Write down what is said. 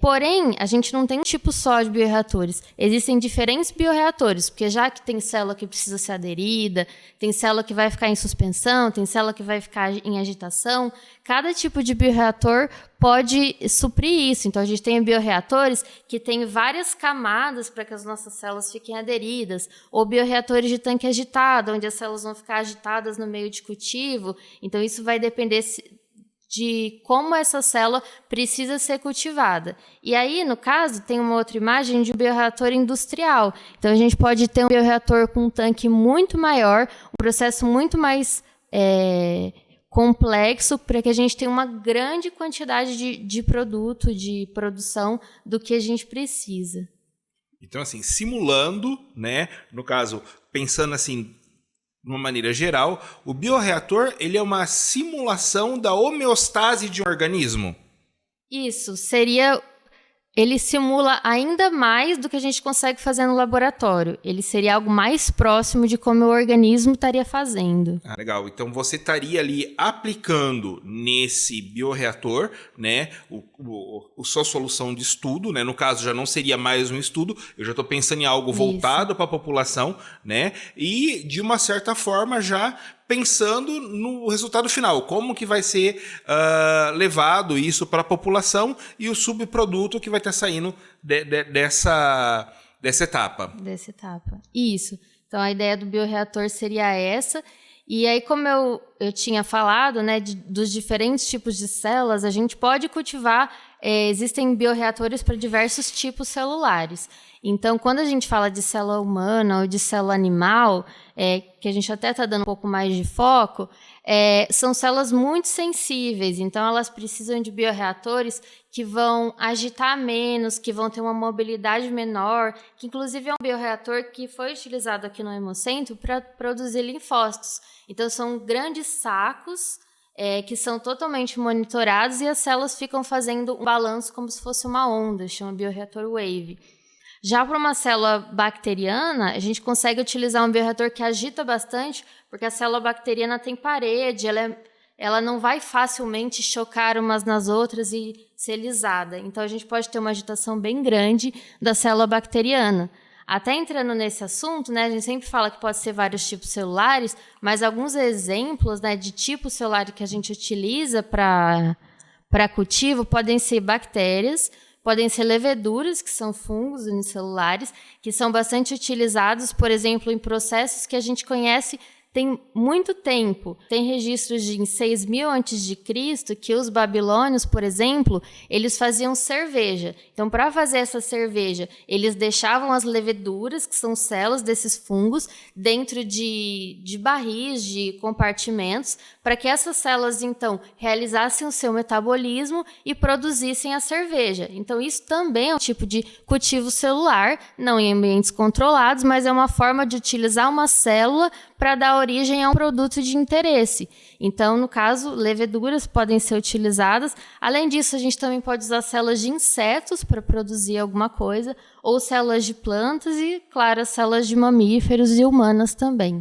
Porém, a gente não tem um tipo só de bioreatores. Existem diferentes bioreatores, porque já que tem célula que precisa ser aderida, tem célula que vai ficar em suspensão, tem célula que vai ficar em agitação, cada tipo de bioreator pode suprir isso. Então, a gente tem bioreatores que têm várias camadas para que as nossas células fiquem aderidas, ou bioreatores de tanque agitado, onde as células vão ficar agitadas no meio de cultivo. Então, isso vai depender de como essa célula precisa ser cultivada. E aí, no caso, tem uma outra imagem de um bioreator industrial. Então, a gente pode ter um bioreator com um tanque muito maior, um processo muito mais complexo, para que a gente tenha uma grande quantidade de produto, de produção do que a gente precisa. Então, assim, simulando, né? No caso, pensando assim, de uma maneira geral, o bioreator ele é uma simulação da homeostase de um organismo? Isso, ele simula ainda mais do que a gente consegue fazer no laboratório. Ele seria algo mais próximo de como o organismo estaria fazendo. Ah, legal. Então você estaria ali aplicando nesse bioreator, né, sua solução de estudo, né? No caso já não seria mais um estudo, eu já estou pensando em algo voltado para a população, né? E de uma certa forma já pensando no resultado final, como que vai ser levado isso para a população e o subproduto que vai estar saindo dessa etapa. Dessa etapa. Isso. Então, a ideia do bioreator seria essa. E aí, como eu tinha falado, né, dos diferentes tipos de células, a gente pode cultivar, existem bioreatores para diversos tipos celulares. Então, quando a gente fala de célula humana ou de célula animal, que a gente até está dando um pouco mais de foco, são células muito sensíveis. Então, elas precisam de bioreatores que vão agitar menos, que vão ter uma mobilidade menor, que inclusive é um bioreator que foi utilizado aqui no Hemocentro para produzir linfócitos. Então, são grandes sacos que são totalmente monitorados e as células ficam fazendo um balanço como se fosse uma onda, chama bioreator wave. Já para uma célula bacteriana, a gente consegue utilizar um bioreator que agita bastante, porque a célula bacteriana tem parede, ela não vai facilmente chocar umas nas outras e ser lisada. Então, a gente pode ter uma agitação bem grande da célula bacteriana. Até entrando nesse assunto, né, a gente sempre fala que pode ser vários tipos celulares, mas alguns exemplos, né, de tipo celular que a gente utiliza para cultivo podem ser bactérias, podem ser leveduras, que são fungos unicelulares, que são bastante utilizados, por exemplo, em processos que a gente conhece tem muito tempo. Tem registros de em 6.000 a.C. que os babilônios, por exemplo, eles faziam cerveja. Então, para fazer essa cerveja, eles deixavam as leveduras, que são células desses fungos, dentro de barris, de compartimentos, para que essas células, então, realizassem o seu metabolismo e produzissem a cerveja. Então, isso também é um tipo de cultivo celular, não em ambientes controlados, mas é uma forma de utilizar uma célula para dar origem a um produto de interesse. Então, no caso, leveduras podem ser utilizadas. Além disso, a gente também pode usar células de insetos para produzir alguma coisa, ou células de plantas e, claro, as células de mamíferos e humanas também.